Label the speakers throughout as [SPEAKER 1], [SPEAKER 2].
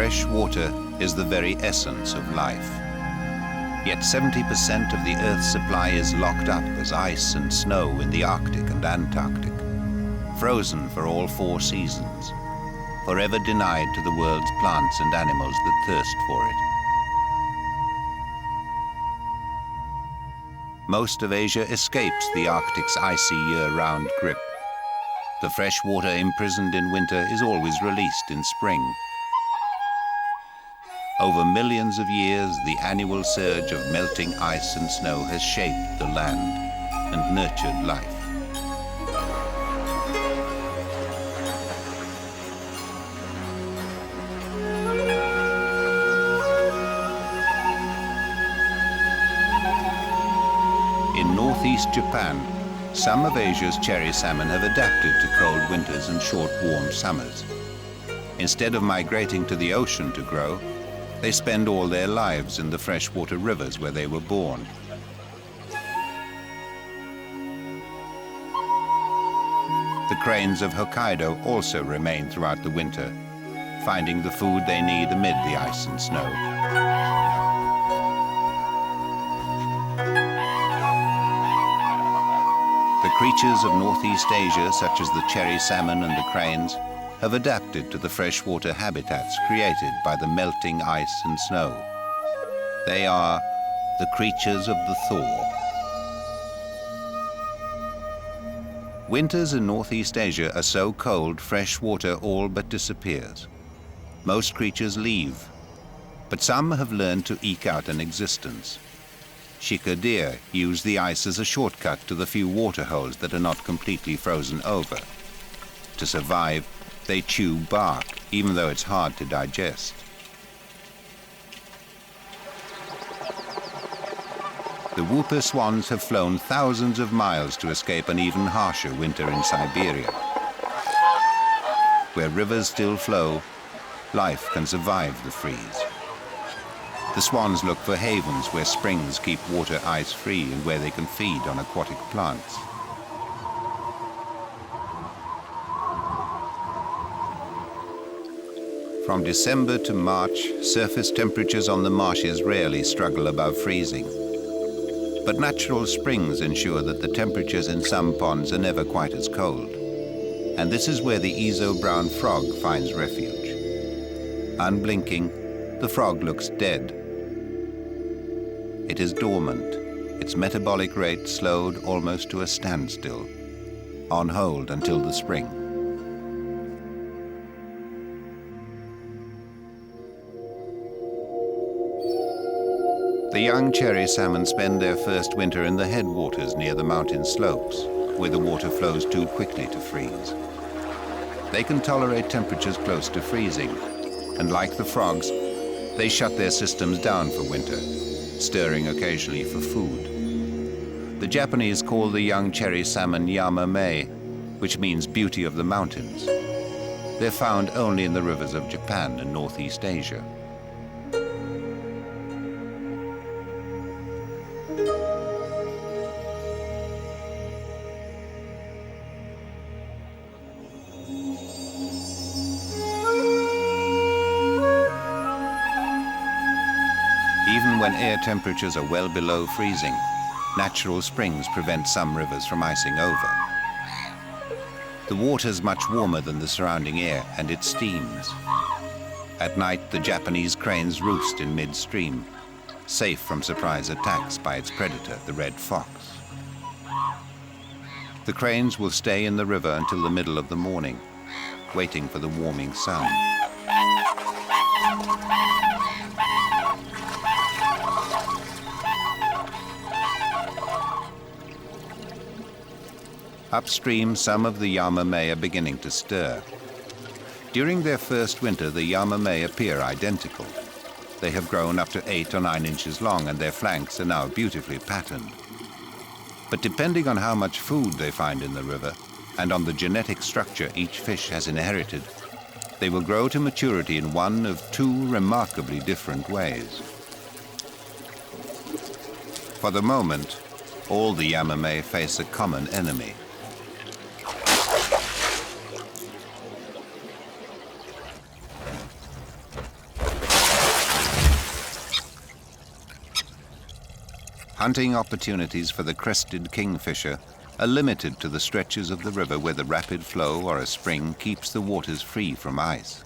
[SPEAKER 1] fresh water is the very essence of life. Yet 70% of the Earth's supply is locked up as ice and snow in the Arctic and Antarctic, frozen for all 4 seasons, forever denied to the world's plants and animals that thirst for it. Most of Asia escapes the Arctic's icy year-round grip. The fresh water imprisoned in winter is always released in spring. Over millions of years, the annual surge of melting ice and snow has shaped the land and nurtured life. In northeast Japan, some of Asia's cherry salmon have adapted to cold winters and short, warm summers. Instead of migrating to the ocean to grow, they spend all their lives in the freshwater rivers where they were born. The cranes of Hokkaido also remain throughout the winter, finding the food they need amid the ice and snow. The creatures of Northeast Asia, such as the cherry salmon and the cranes, have adapted to the freshwater habitats created by the melting ice and snow. They are the creatures of the Thaw. Winters in Northeast Asia are so cold, fresh water all but disappears. Most creatures leave, but some have learned to eke out an existence. Shika deer use the ice as a shortcut to the few water holes that are not completely frozen over. To survive, they chew bark, even though it's hard to digest. The whooper swans have flown thousands of miles to escape an even harsher winter in Siberia. Where rivers still flow, life can survive the freeze. The swans look for havens where springs keep water ice-free and where they can feed on aquatic plants. From December to March, surface temperatures on the marshes rarely struggle above freezing. But natural springs ensure that the temperatures in some ponds are never quite as cold. And this is where the Ezo brown frog finds refuge. Unblinking, the frog looks dead. It is dormant, its metabolic rate slowed almost to a standstill, on hold until the spring. The young cherry salmon spend their first winter in the headwaters near the mountain slopes, where the water flows too quickly to freeze. They can tolerate temperatures close to freezing, and like the frogs, they shut their systems down for winter, stirring occasionally for food. The Japanese call the young cherry salmon Yamame, which means beauty of the mountains. They're found only in the rivers of Japan and Northeast Asia. Even when air temperatures are well below freezing, natural springs prevent some rivers from icing over. The water's much warmer than the surrounding air, and it steams. At night, the Japanese cranes roost in midstream, safe from surprise attacks by its predator, the red fox. The cranes will stay in the river until the middle of the morning, waiting for the warming sun. Upstream, some of the Yamame are beginning to stir. During their first winter, the Yamame appear identical. They have grown up to 8 or 9 inches long, and their flanks are now beautifully patterned. But depending on how much food they find in the river, and on the genetic structure each fish has inherited, they will grow to maturity in one of 2 remarkably different ways. For the moment, all the Yamame face a common enemy. Hunting opportunities for the crested kingfisher are limited to the stretches of the river where the rapid flow or a spring keeps the waters free from ice.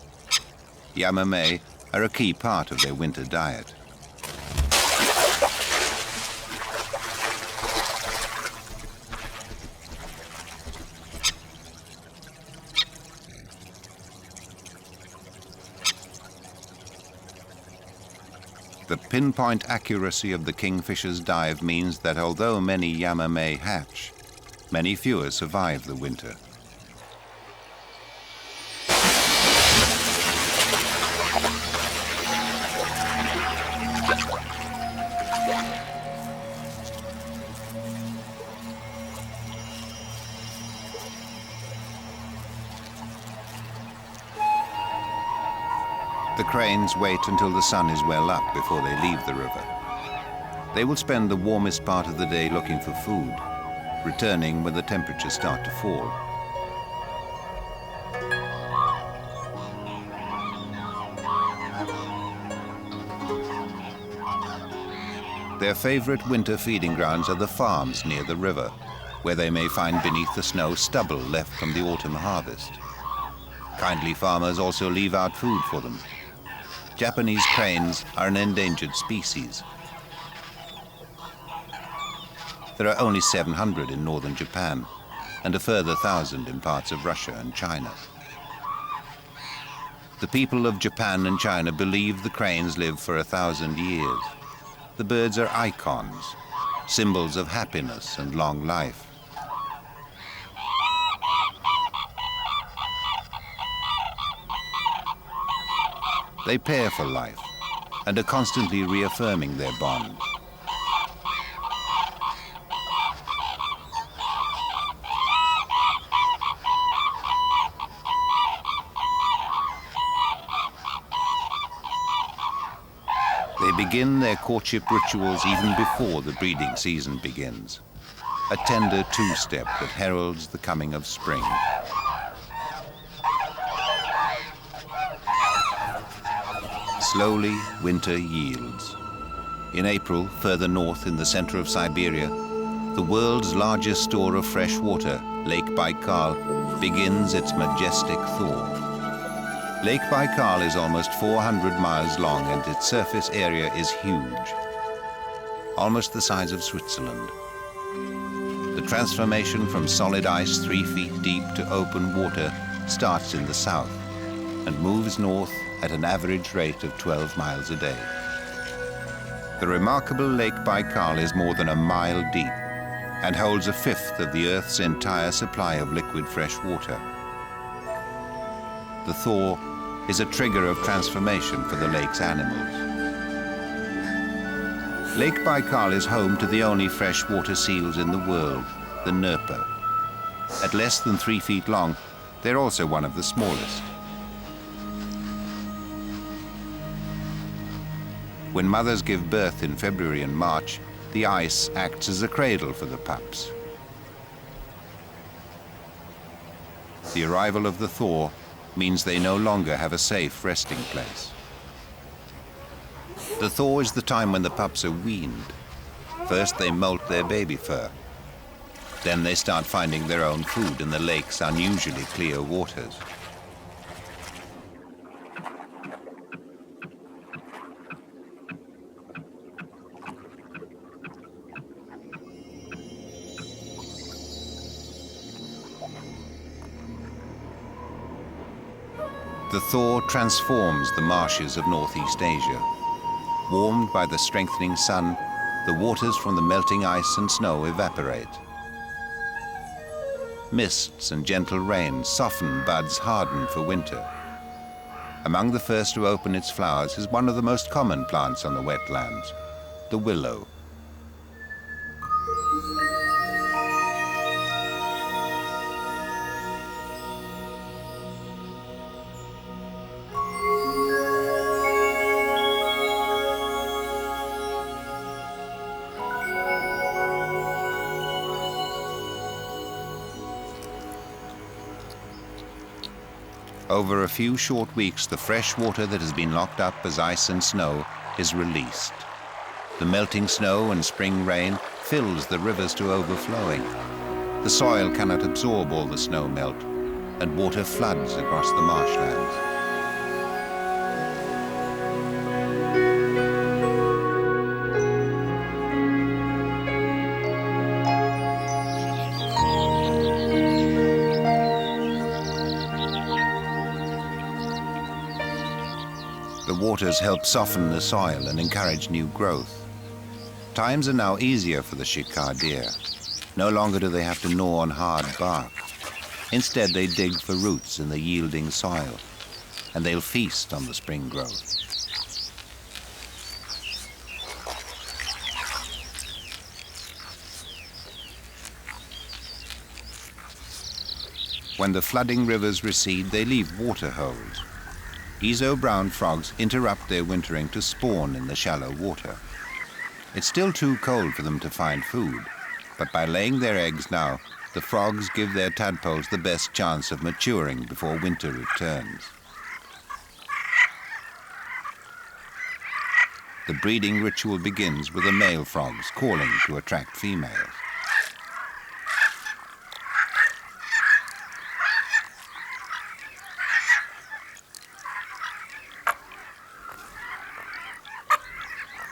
[SPEAKER 1] Yamame are a key part of their winter diet. The pinpoint accuracy of the kingfisher's dive means that although many Yamame hatch, many fewer survive the winter. The cranes wait until the sun is well up before they leave the river. They will spend the warmest part of the day looking for food, returning when the temperatures start to fall. Their favorite winter feeding grounds are the farms near the river, where they may find beneath the snow stubble left from the autumn harvest. Kindly farmers also leave out food for them. Japanese cranes are an endangered species. There are only 700 in northern Japan, and a further 1,000 in parts of Russia and China. The people of Japan and China believe the cranes live for 1,000 years. The birds are icons, symbols of happiness and long life. They pair for life and are constantly reaffirming their bond. They begin their courtship rituals even before the breeding season begins, a tender two-step that heralds the coming of spring. Slowly, winter yields. In April, further north in the center of Siberia, the world's largest store of fresh water, Lake Baikal, begins its majestic thaw. Lake Baikal is almost 400 miles long and its surface area is huge, almost the size of Switzerland. The transformation from solid ice 3 feet deep to open water starts in the south and moves north at an average rate of 12 miles a day. The remarkable Lake Baikal is more than a mile deep and holds a fifth of the Earth's entire supply of liquid fresh water. The thaw is a trigger of transformation for the lake's animals. Lake Baikal is home to the only freshwater seals in the world, the nerpa. At less than 3 feet long, they're also one of the smallest. When mothers give birth in February and March, the ice acts as a cradle for the pups. The arrival of the thaw means they no longer have a safe resting place. The thaw is the time when the pups are weaned. First they molt their baby fur. Then they start finding their own food in the lake's unusually clear waters. The thaw transforms the marshes of Northeast Asia. Warmed by the strengthening sun, the waters from the melting ice and snow evaporate. Mists and gentle rain soften buds hardened for winter. Among the first to open its flowers is one of the most common plants on the wetlands, the willow. Over a few short weeks, the fresh water that has been locked up as ice and snow is released. The melting snow and spring rain fills the rivers to overflowing. The soil cannot absorb all the snow melt, and water floods across the marshlands. The waters help soften the soil and encourage new growth. Times are now easier for the shikar deer. No longer do they have to gnaw on hard bark. Instead, they dig for roots in the yielding soil, and they'll feast on the spring growth. When the flooding rivers recede, they leave water holes. Ezo-brown frogs interrupt their wintering to spawn in the shallow water. It's still too cold for them to find food, but by laying their eggs now, the frogs give their tadpoles the best chance of maturing before winter returns. The breeding ritual begins with the male frogs calling to attract females.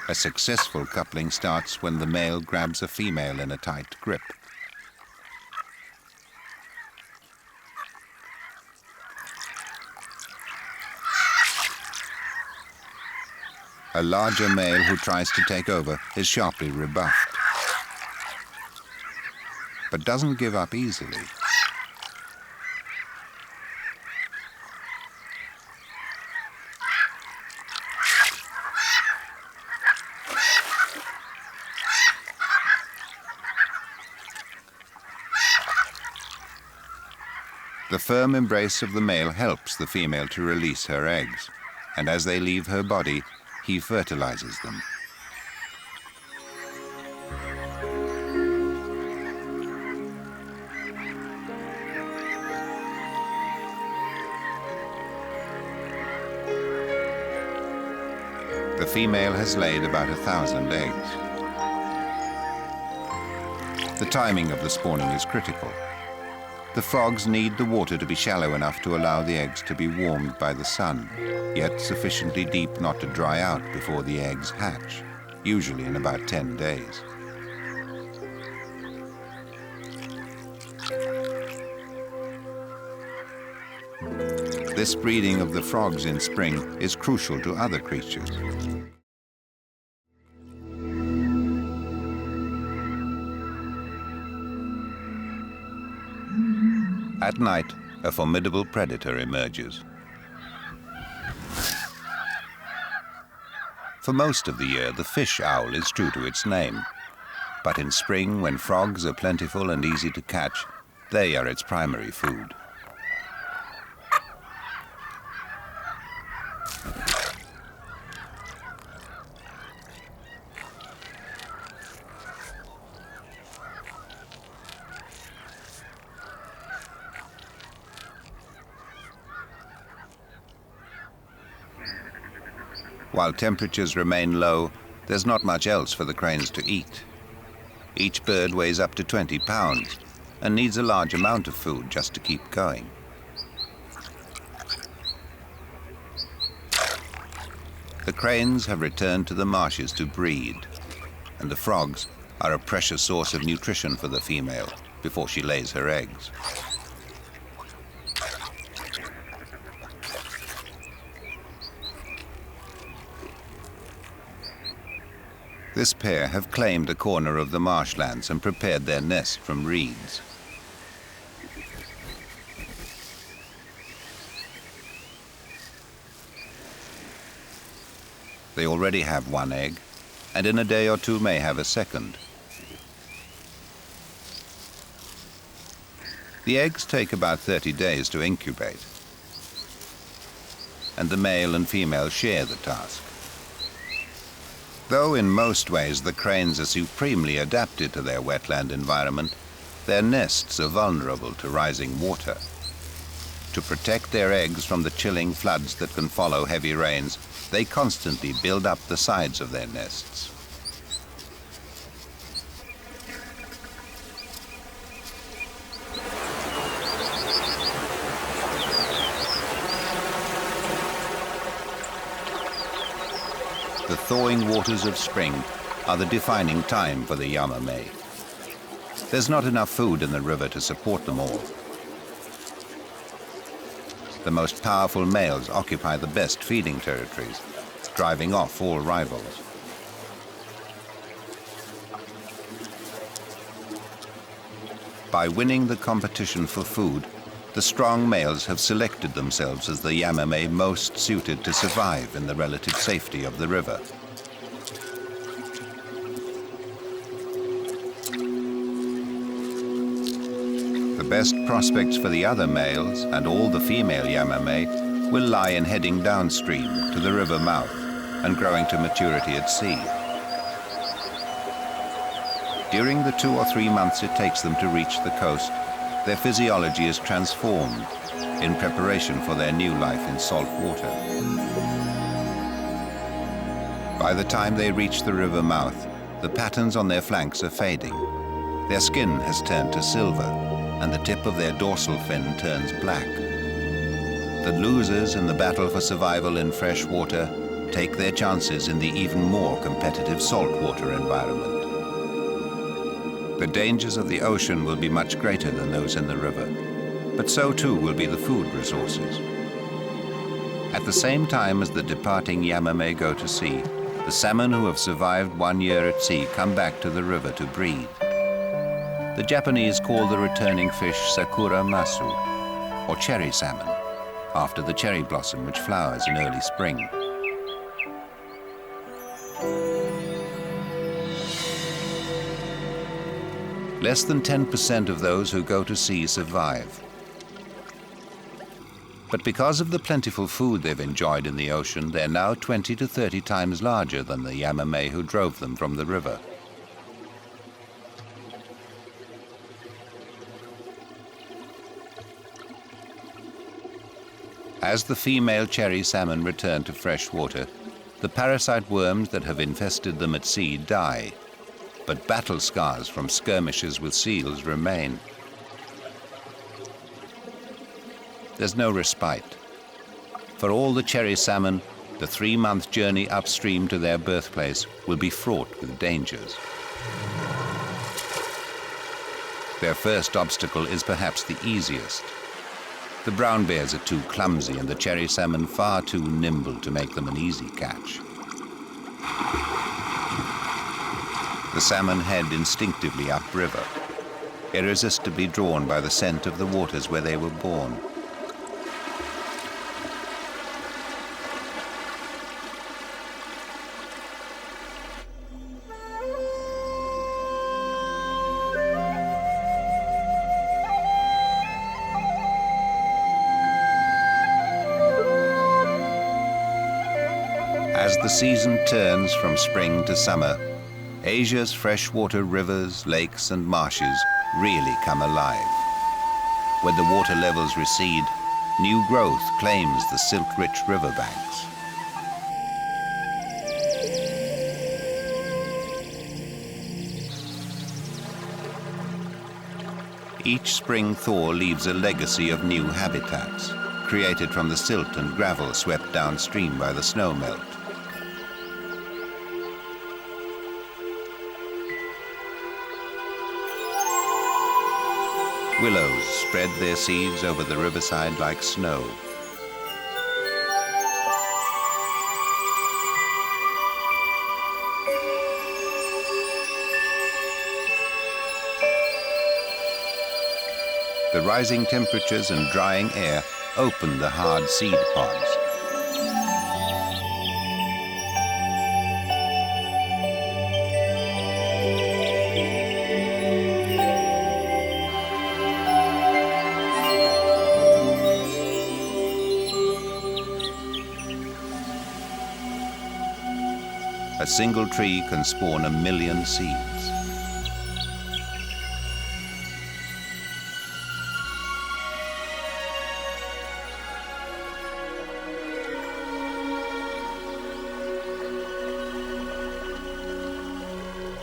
[SPEAKER 1] A successful coupling starts when the male grabs a female in a tight grip. A larger male who tries to take over is sharply rebuffed, but doesn't give up easily. The firm embrace of the male helps the female to release her eggs, and as they leave her body, he fertilizes them. The female has laid about 1,000 eggs. The timing of the spawning is critical. The frogs need the water to be shallow enough to allow the eggs to be warmed by the sun, yet sufficiently deep not to dry out before the eggs hatch, usually in about 10 days. This breeding of the frogs in spring is crucial to other creatures. At night, a formidable predator emerges. For most of the year, the fish owl is true to its name. But in spring, when frogs are plentiful and easy to catch, they are its primary food. While temperatures remain low, there's not much else for the cranes to eat. Each bird weighs up to 20 pounds and needs a large amount of food just to keep going. The cranes have returned to the marshes to breed, and the frogs are a precious source of nutrition for the female before she lays her eggs. This pair have claimed a corner of the marshlands and prepared their nest from reeds. They already have one egg, and in a day or two may have a second. The eggs take about 30 days to incubate, and the male and female share the task. Though in most ways the cranes are supremely adapted to their wetland environment, their nests are vulnerable to rising water. To protect their eggs from the chilling floods that can follow heavy rains, they constantly build up the sides of their nests. thawing waters of spring are the defining time for the Yamame. There's not enough food in the river to support them all. The most powerful males occupy the best feeding territories, driving off all rivals. By winning the competition for food, the strong males have selected themselves as the Yamame most suited to survive in the relative safety of the river. The best prospects for the other males and all the female Yamame will lie in heading downstream to the river mouth and growing to maturity at sea. During the 2 or 3 months it takes them to reach the coast, their physiology is transformed in preparation for their new life in salt water. By the time they reach the river mouth, the patterns on their flanks are fading. Their skin has turned to silver, and the tip of their dorsal fin turns black. The losers in the battle for survival in fresh water take their chances in the even more competitive saltwater environment. The dangers of the ocean will be much greater than those in the river, but so too will be the food resources. At the same time as the departing Yamame go to sea, the salmon who have survived 1 year at sea come back to the river to breed. The Japanese call the returning fish Sakura masu, or cherry salmon, after the cherry blossom which flowers in early spring. Less than 10% of those who go to sea survive. But because of the plentiful food they've enjoyed in the ocean, they're now 20 to 30 times larger than the Yamame who drove them from the river. As the female cherry salmon return to fresh water, the parasite worms that have infested them at sea die, but battle scars from skirmishes with seals remain. There's no respite. For all the cherry salmon, the 3-month journey upstream to their birthplace will be fraught with dangers. Their first obstacle is perhaps the easiest. The brown bears are too clumsy and the cherry salmon far too nimble to make them an easy catch. The salmon head instinctively upriver, irresistibly drawn by the scent of the waters where they were born. As the season turns from spring to summer, Asia's freshwater rivers, lakes and marshes really come alive. When the water levels recede, new growth claims the silt-rich riverbanks. Each spring thaw leaves a legacy of new habitats, created from the silt and gravel swept downstream by the snow melt. Willows spread their seeds over the riverside like snow. The rising temperatures and drying air open the hard seed pods. A single tree can spawn 1 million seeds.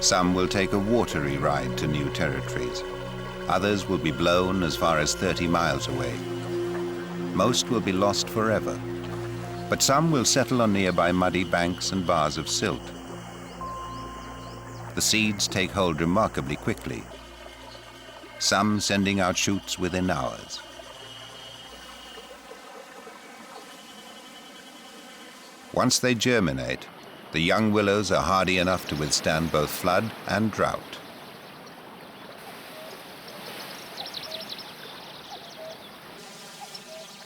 [SPEAKER 1] Some will take a watery ride to new territories. Others will be blown as far as 30 miles away. Most will be lost forever. but some will settle on nearby muddy banks and bars of silt. The seeds take hold remarkably quickly, some sending out shoots within hours. Once they germinate, the young willows are hardy enough to withstand both flood and drought.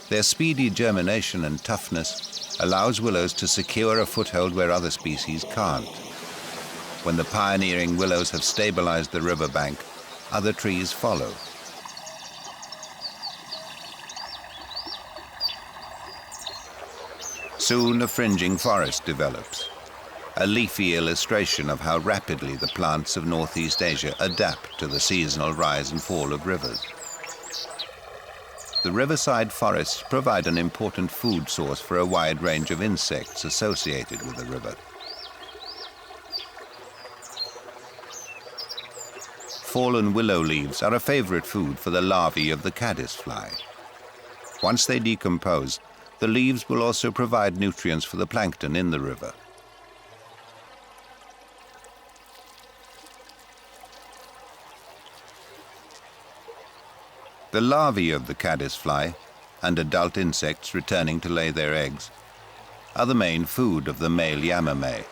[SPEAKER 1] Their speedy germination and toughness allows willows to secure a foothold where other species can't. When the pioneering willows have stabilized the riverbank, other trees follow. Soon a fringing forest develops, a leafy illustration of how rapidly the plants of Northeast Asia adapt to the seasonal rise and fall of rivers. The riverside forests provide an important food source for a wide range of insects associated with the river. Fallen willow leaves are a favorite food for the larvae of the caddisfly. Once they decompose, the leaves will also provide nutrients for the plankton in the river. The larvae of the caddisfly, and adult insects returning to lay their eggs, are the main food of the male Yamame,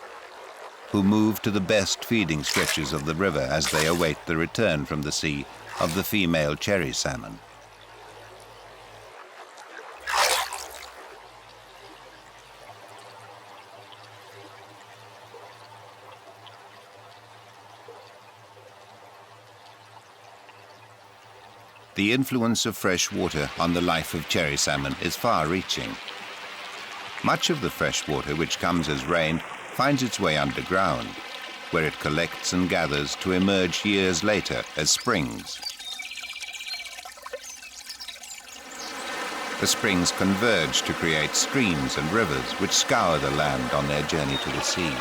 [SPEAKER 1] who move to the best feeding stretches of the river as they await the return from the sea of the female cherry salmon. The influence of fresh water on the life of cherry salmon is far-reaching. Much of the fresh water which comes as rain finds its way underground, where it collects and gathers to emerge years later as springs. The springs converge to create streams and rivers which scour the land on their journey to the sea.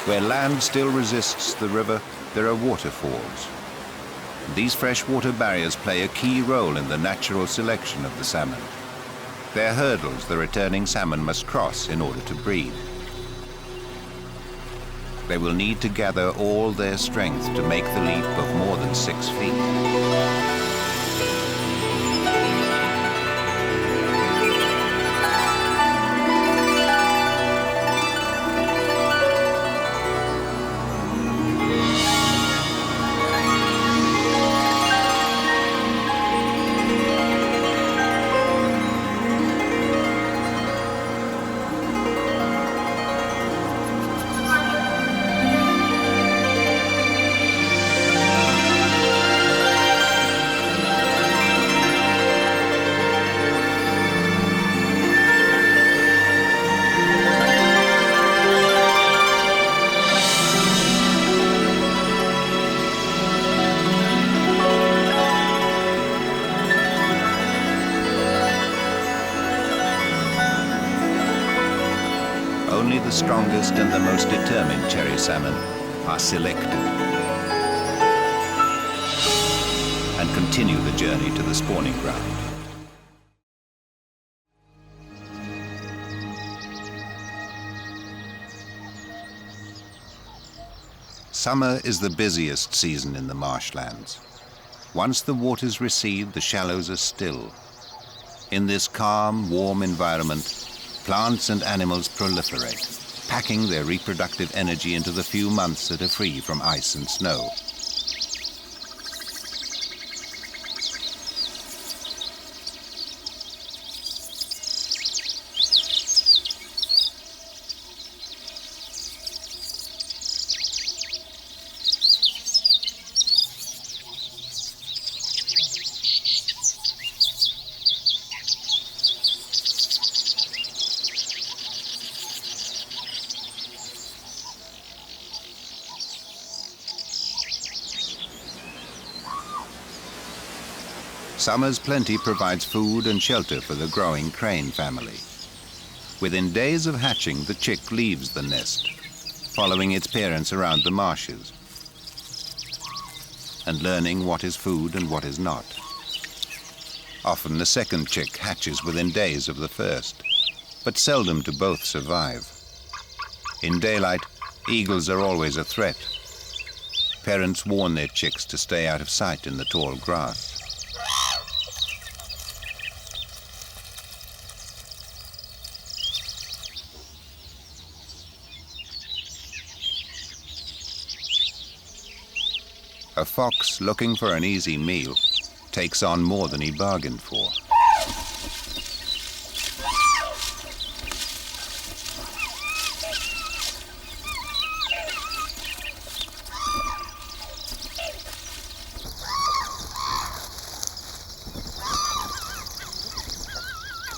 [SPEAKER 1] Where land still resists the river, there are waterfalls. These freshwater barriers play a key role in the natural selection of the salmon. They're hurdles the returning salmon must cross in order to breed. They will need to gather all their strength to make the leap of more than 6 feet. Only the strongest and the most determined cherry salmon are selected and continue the journey to the spawning ground. Summer is the busiest season in the marshlands. Once the waters recede, the shallows are still. In this calm, warm environment, plants and animals proliferate, packing their reproductive energy into the few months that are free from ice and snow. Summer's plenty provides food and shelter for the growing crane family. Within days of hatching, the chick leaves the nest, following its parents around the marshes. and learning what is food and what is not. Often the second chick hatches within days of the first, but seldom do both survive. In daylight, eagles are always a threat. Parents warn their chicks to stay out of sight in the tall grass. A fox looking for an easy meal takes on more than he bargained for.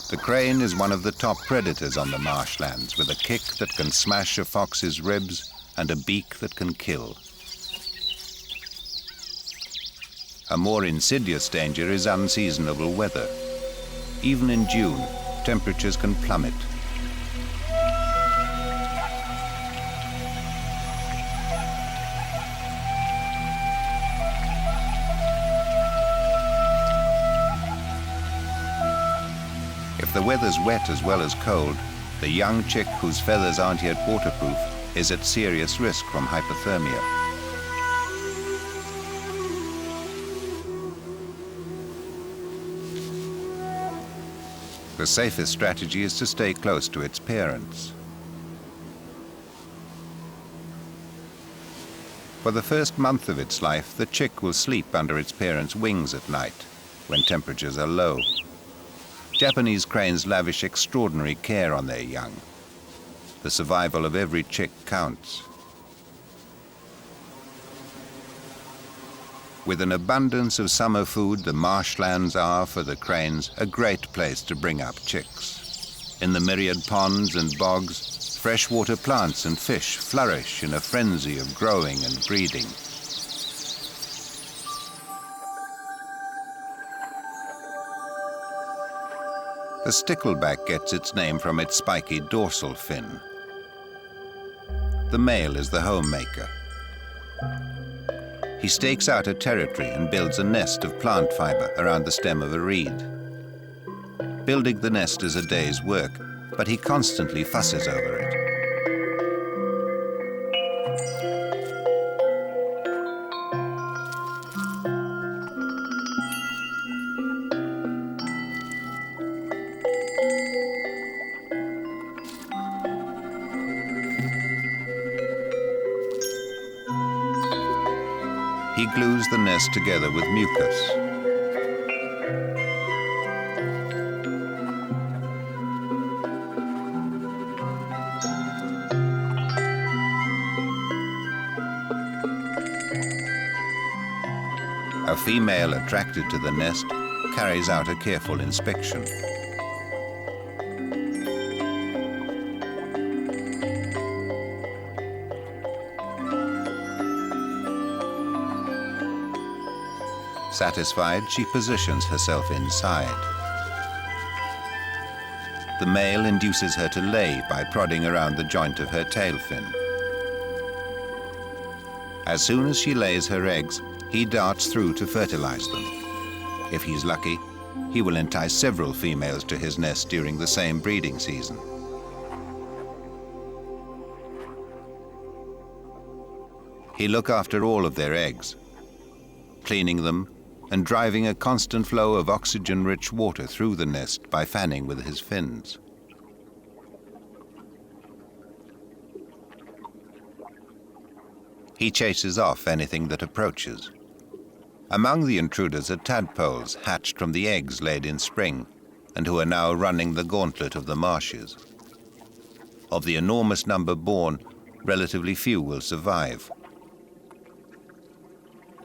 [SPEAKER 1] The crane is one of the top predators on the marshlands, with a kick that can smash a fox's ribs and a beak that can kill. A more insidious danger is unseasonable weather. Even in June, temperatures can plummet. If the weather's wet as well as cold, the young chick whose feathers aren't yet waterproof is at serious risk from hypothermia. The safest strategy is to stay close to its parents. For the first month of its life, the chick will sleep under its parents' wings at night, when temperatures are low. Japanese cranes lavish extraordinary care on their young. The survival of every chick counts. With an abundance of summer food, the marshlands are, for the cranes, a great place to bring up chicks. In the myriad ponds and bogs, freshwater plants and fish flourish in a frenzy of growing and breeding. The stickleback gets its name from its spiky dorsal fin. The male is the homemaker. He stakes out a territory and builds a nest of plant fiber around the stem of a reed. Building the nest is a day's work, but he constantly fusses over it. He glues the nest together with mucus. A female attracted to the nest carries out a careful inspection. Satisfied, she positions herself inside. The male induces her to lay by prodding around the joint of her tail fin. As soon as she lays her eggs, he darts through to fertilize them. If he's lucky, he will entice several females to his nest during the same breeding season. He looks after all of their eggs, cleaning them and driving a constant flow of oxygen-rich water through the nest by fanning with his fins. He chases off anything that approaches. Among the intruders are tadpoles hatched from the eggs laid in spring and who are now running the gauntlet of the marshes. Of the enormous number born, relatively few will survive.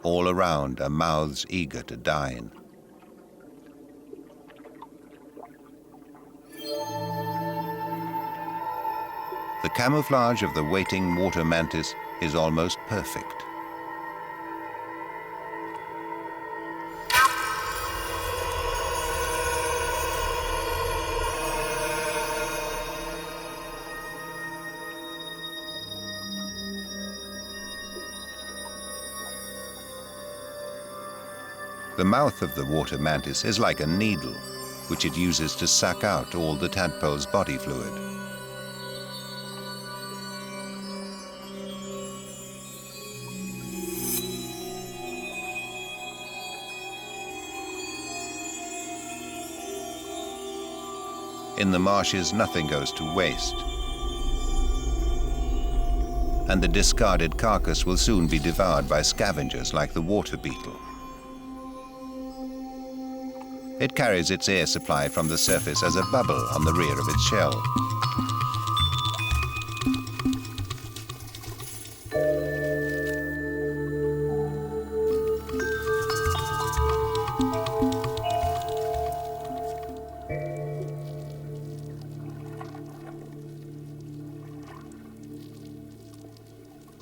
[SPEAKER 1] All around are mouths eager to dine. The camouflage of the waiting water mantis is almost perfect. The mouth of the water mantis is like a needle, which it uses to suck out all the tadpole's body fluid. In the marshes, nothing goes to waste, and the discarded carcass will soon be devoured by scavengers like the water beetle. It carries its air supply from the surface as a bubble on the rear of its shell.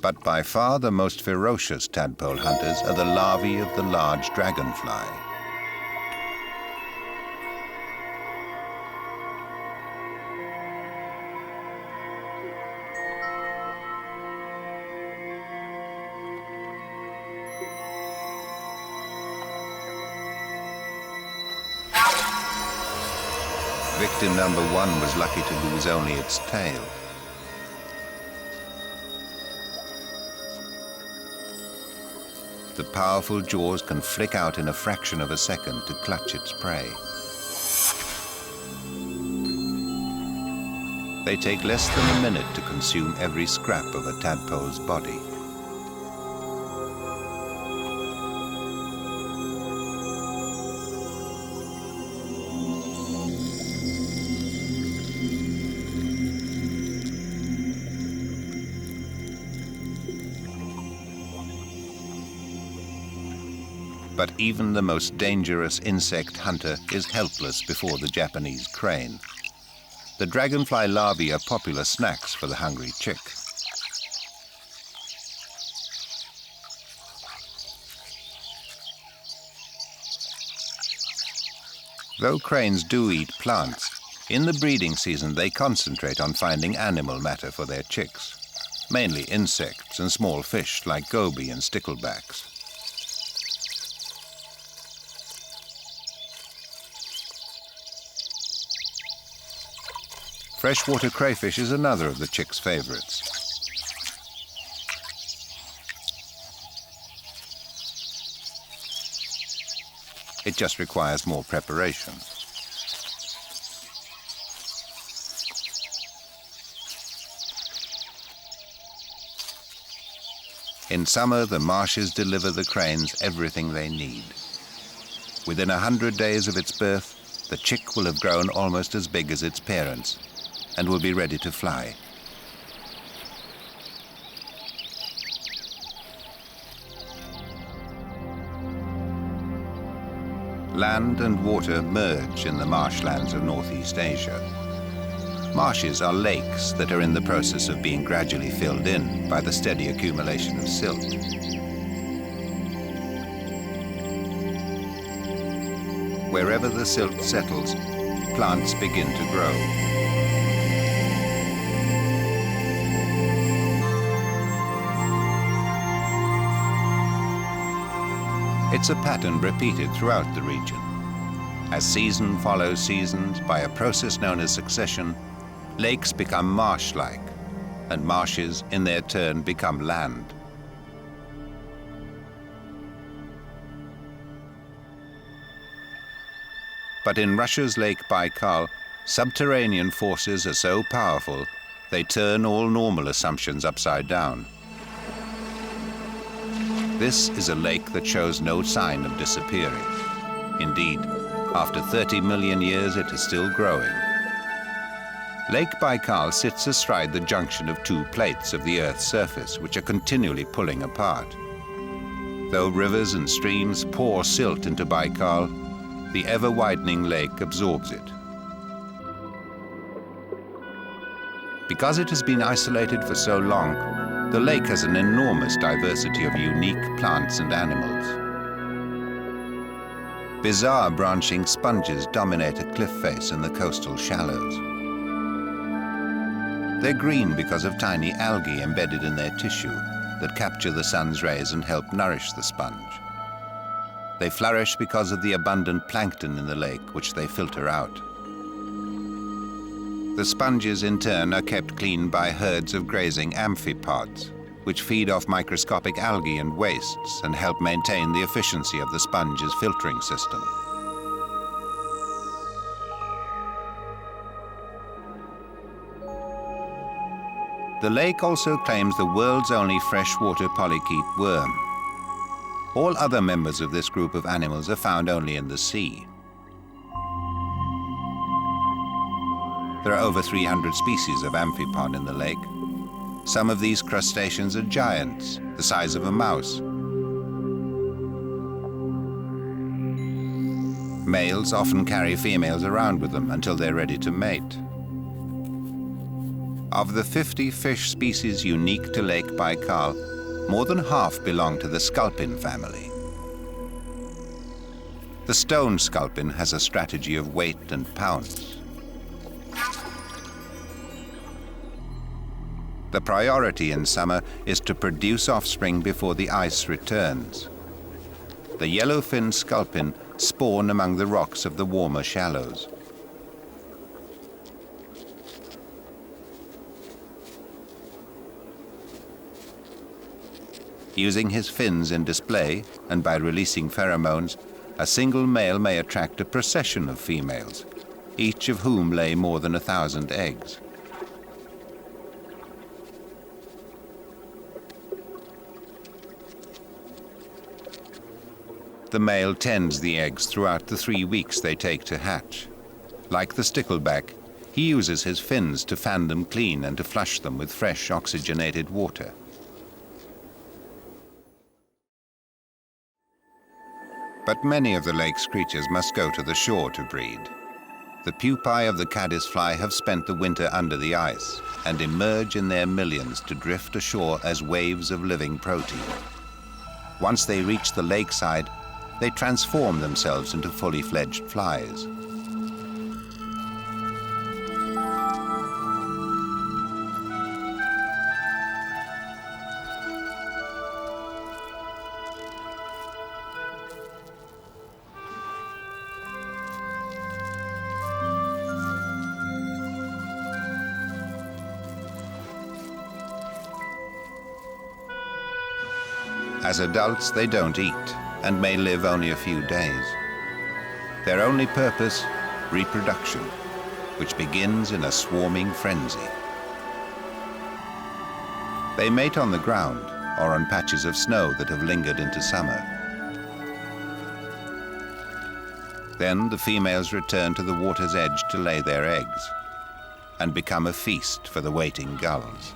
[SPEAKER 1] But by far the most ferocious tadpole hunters are the larvae of the large dragonfly. Victim number one was lucky to lose only its tail. The powerful jaws can flick out in a fraction of a second to clutch its prey. They take less than a minute to consume every scrap of a tadpole's body. But even the most dangerous insect hunter is helpless before the Japanese crane. The dragonfly larvae are popular snacks for the hungry chick. Though cranes do eat plants, in the breeding season they concentrate on finding animal matter for their chicks, mainly insects and small fish like goby and sticklebacks. Freshwater crayfish is another of the chick's favorites. It just requires more preparation. In summer, the marshes deliver the cranes everything they need. Within 100 days of its birth, the chick will have grown almost as big as its parents and will be ready to fly. Land and water merge in the marshlands of Northeast Asia. Marshes are lakes that are in the process of being gradually filled in by the steady accumulation of silt. Wherever the silt settles, plants begin to grow. It's a pattern repeated throughout the region. As season follows seasons by a process known as succession, lakes become marsh-like, and marshes, in their turn, become land. But in Russia's Lake Baikal, subterranean forces are so powerful, they turn all normal assumptions upside down. This is a lake that shows no sign of disappearing. Indeed, after 30 million years, it is still growing. Lake Baikal sits astride the junction of two plates of the Earth's surface, which are continually pulling apart. Though rivers and streams pour silt into Baikal, the ever-widening lake absorbs it. Because it has been isolated for so long, the lake has an enormous diversity of unique plants and animals. Bizarre branching sponges dominate a cliff face in the coastal shallows. They're green because of tiny algae embedded in their tissue that capture the sun's rays and help nourish the sponge. They flourish because of the abundant plankton in the lake, which they filter out. The sponges, in turn, are kept clean by herds of grazing amphipods, which feed off microscopic algae and wastes and help maintain the efficiency of the sponge's filtering system. The lake also claims the world's only freshwater polychaete worm. All other members of this group of animals are found only in the sea. There are over 300 species of amphipod in the lake. Some of these crustaceans are giants, the size of a mouse. Males often carry females around with them until they're ready to mate. Of the 50 fish species unique to Lake Baikal, more than half belong to the sculpin family. The stone sculpin has a strategy of wait and pounce. The priority in summer is to produce offspring before the ice returns. The yellowfin sculpin spawn among the rocks of the warmer shallows. Using his fins in display and by releasing pheromones, a single male may attract a procession of females, each of whom lay more than 1,000 eggs. The male tends the eggs throughout the 3 weeks they take to hatch. Like the stickleback, he uses his fins to fan them clean and to flush them with fresh oxygenated water. But many of the lake's creatures must go to the shore to breed. The pupae of the caddisfly have spent the winter under the ice and emerge in their millions to drift ashore as waves of living protein. Once they reach the lakeside, they transform themselves into fully fledged flies. As adults, they don't eat and may live only a few days. Their only purpose, reproduction, which begins in a swarming frenzy. They mate on the ground or on patches of snow that have lingered into summer. Then the females return to the water's edge to lay their eggs and become a feast for the waiting gulls.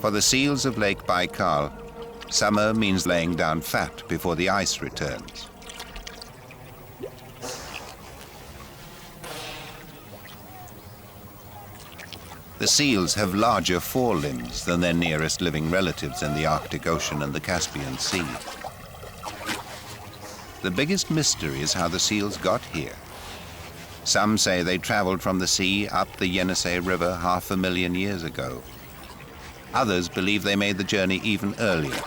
[SPEAKER 1] For the seals of Lake Baikal, summer means laying down fat before the ice returns. The seals have larger forelimbs than their nearest living relatives in the Arctic Ocean and the Caspian Sea. The biggest mystery is how the seals got here. Some say they traveled from the sea up the Yenisei River 500,000 years ago. Others believe they made the journey even earlier,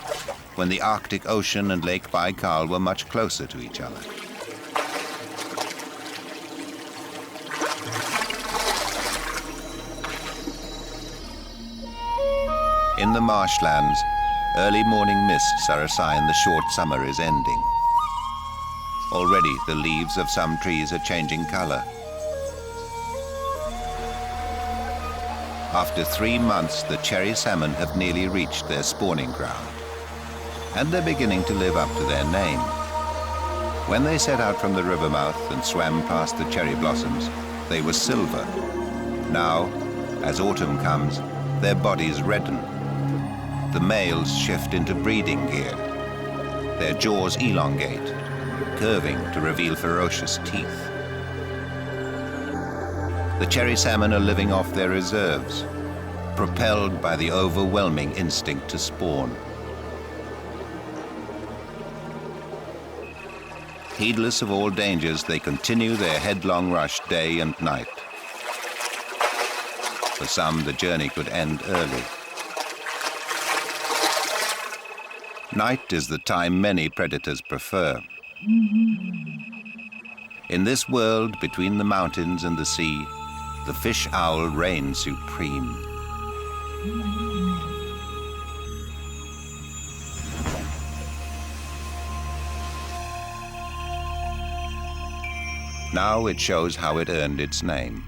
[SPEAKER 1] when the Arctic Ocean and Lake Baikal were much closer to each other. In the marshlands, early morning mists are a sign the short summer is ending. Already the leaves of some trees are changing color. After 3 months, the cherry salmon have nearly reached their spawning ground, and they're beginning to live up to their name. When they set out from the river mouth and swam past the cherry blossoms, they were silver. Now, as autumn comes, their bodies redden. The males shift into breeding gear. Their jaws elongate, curving to reveal ferocious teeth. The cherry salmon are living off their reserves, propelled by the overwhelming instinct to spawn. Heedless of all dangers, they continue their headlong rush day and night. For some, the journey could end early. Night is the time many predators prefer. In this world between the mountains and the sea, the fish owl reigns supreme. Now it shows how it earned its name.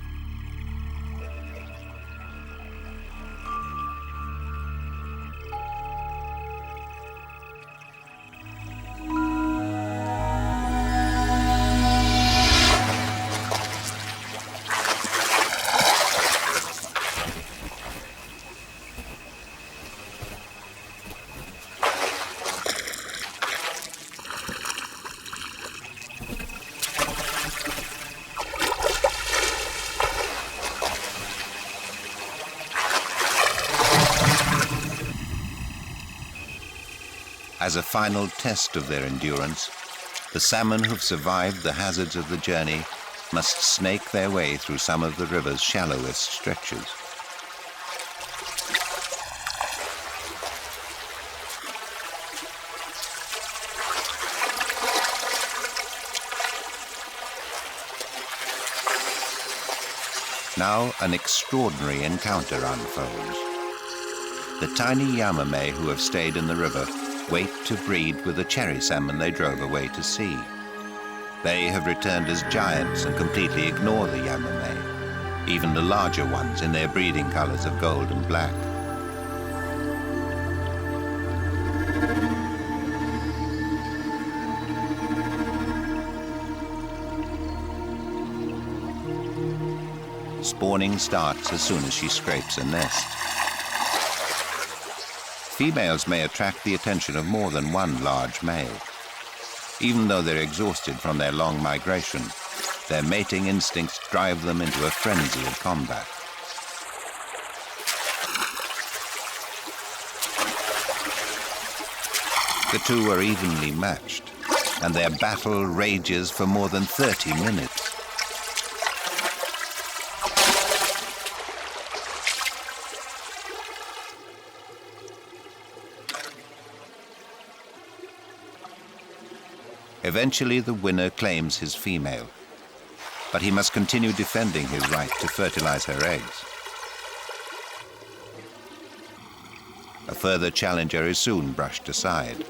[SPEAKER 1] As a final test of their endurance, the salmon who've survived the hazards of the journey must snake their way through some of the river's shallowest stretches. Now an extraordinary encounter unfolds. The tiny Yamame who have stayed in the river wait to breed with the cherry salmon they drove away to sea. They have returned as giants and completely ignore the Yamame, even the larger ones in their breeding colors of gold and black. Spawning starts as soon as she scrapes a nest. Females may attract the attention of more than one large male. Even though they're exhausted from their long migration, their mating instincts drive them into a frenzy of combat. The two are evenly matched, and their battle rages for more than 30 minutes. Eventually, the winner claims his female, but he must continue defending his right to fertilize her eggs. A further challenger is soon brushed aside.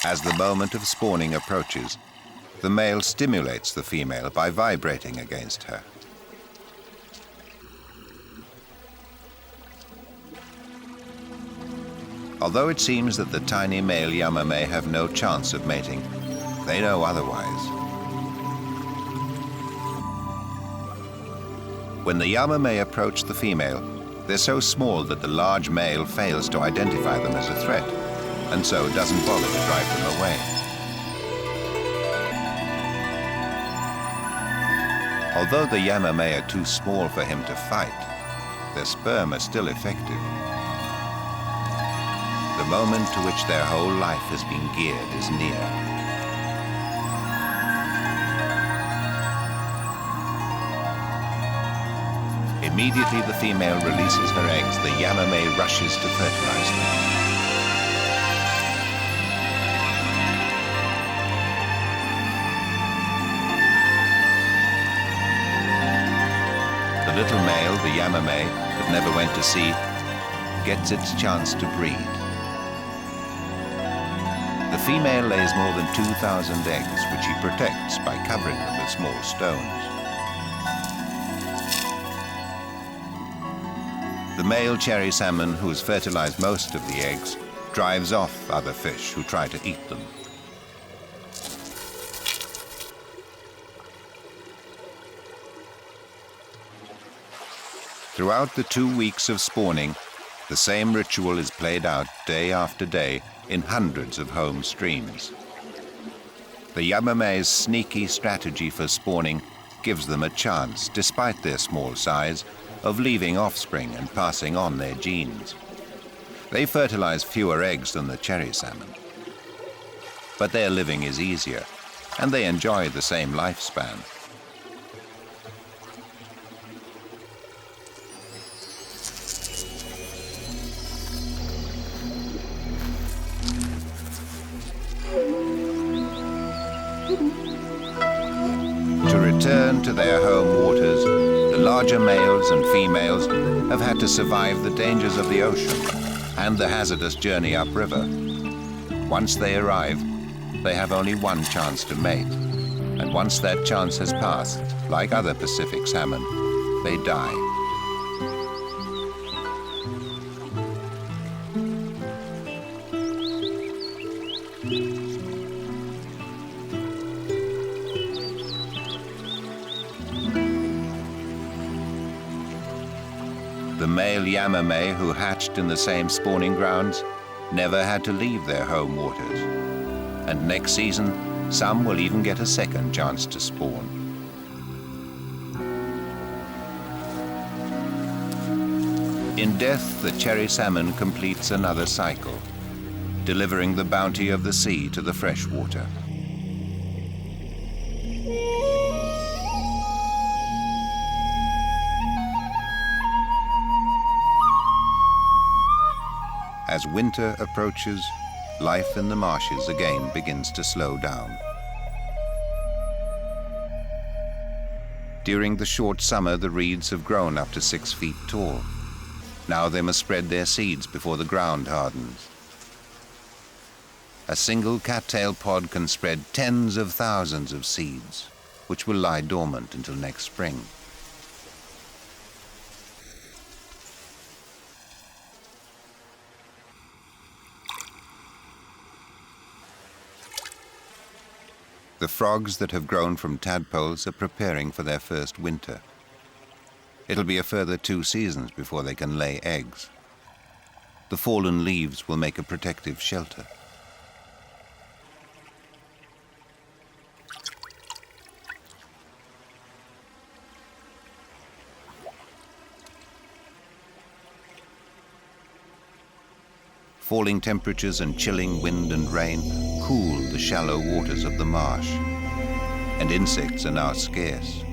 [SPEAKER 1] As the moment of spawning approaches, the male stimulates the female by vibrating against her. Although it seems that the tiny male Yamame have no chance of mating, they know otherwise. When the Yamame approach the female, they're so small that the large male fails to identify them as a threat, and so doesn't bother to drive them away. Although the Yamame are too small for him to fight, their sperm are still effective. The moment to which their whole life has been geared is near. Immediately the female releases her eggs, the Yamame rushes to fertilize them. The little male, the Yamame, that never went to sea, gets its chance to breed. The female lays more than 2,000 eggs, which she protects by covering them with small stones. The male cherry salmon, who has fertilized most of the eggs, drives off other fish who try to eat them. Throughout the 2 weeks of spawning, the same ritual is played out day after day in hundreds of home streams. The Yamame's sneaky strategy for spawning gives them a chance, despite their small size, of leaving offspring and passing on their genes. They fertilize fewer eggs than the cherry salmon. but their living is easier, and they enjoy the same lifespan. To return to their home waters, the larger males and females have had to survive the dangers of the ocean and the hazardous journey upriver. Once they arrive, they have only one chance to mate, and once that chance has passed, like other Pacific salmon, they die. The male Yamame, who hatched in the same spawning grounds, never had to leave their home waters. And next season, some will even get a second chance to spawn. In death, the cherry salmon completes another cycle, delivering the bounty of the sea to the freshwater. As winter approaches, life in the marshes again begins to slow down. During the short summer, the reeds have grown up to 6 feet tall. Now they must spread their seeds before the ground hardens. A single cattail pod can spread tens of thousands of seeds, which will lie dormant until next spring. The frogs that have grown from tadpoles are preparing for their first winter. It'll be a further 2 seasons before they can lay eggs. The fallen leaves will make a protective shelter. Falling temperatures and chilling wind and rain cool the shallow waters of the marsh, and insects are now scarce.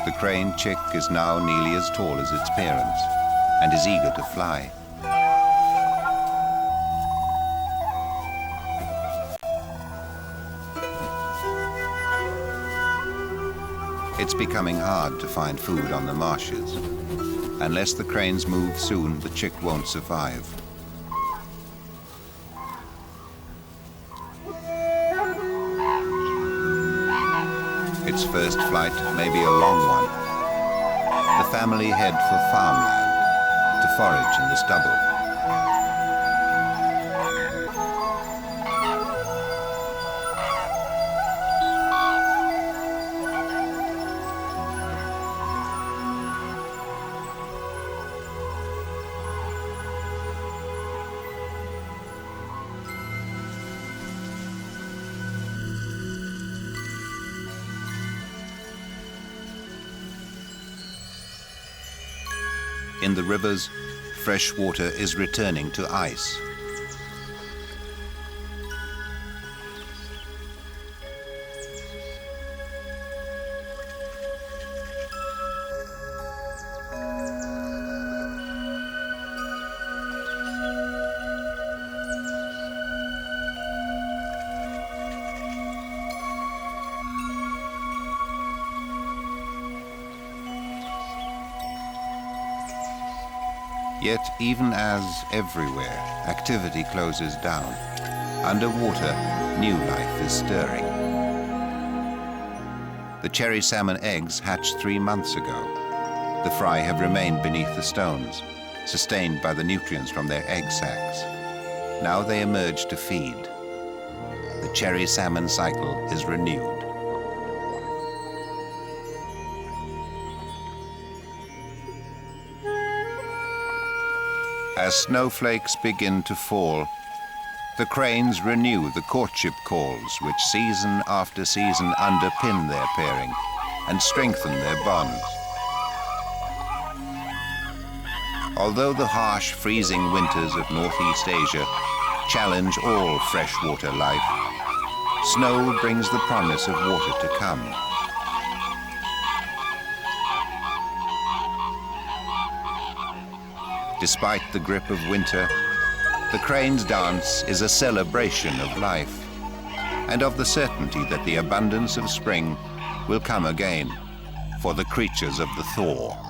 [SPEAKER 1] The crane chick is now nearly as tall as its parents and is eager to fly. It's becoming hard to find food on the marshes. Unless the cranes move soon, the chick won't survive. Its first flight may be a long one. The family head for farmland to forage in the stubble. In the rivers, fresh water is returning to ice. Yet, even as everywhere activity closes down, underwater, new life is stirring. The cherry salmon eggs hatched 3 months ago. The fry have remained beneath the stones, sustained by the nutrients from their egg sacs. Now they emerge to feed. The cherry salmon cycle is renewed. As snowflakes begin to fall, the cranes renew the courtship calls which season after season underpin their pairing and strengthen their bonds. Although the harsh, freezing winters of Northeast Asia challenge all freshwater life, snow brings the promise of water to come. Despite the grip of winter, the crane's dance is a celebration of life and of the certainty that the abundance of spring will come again for the creatures of the Thaw.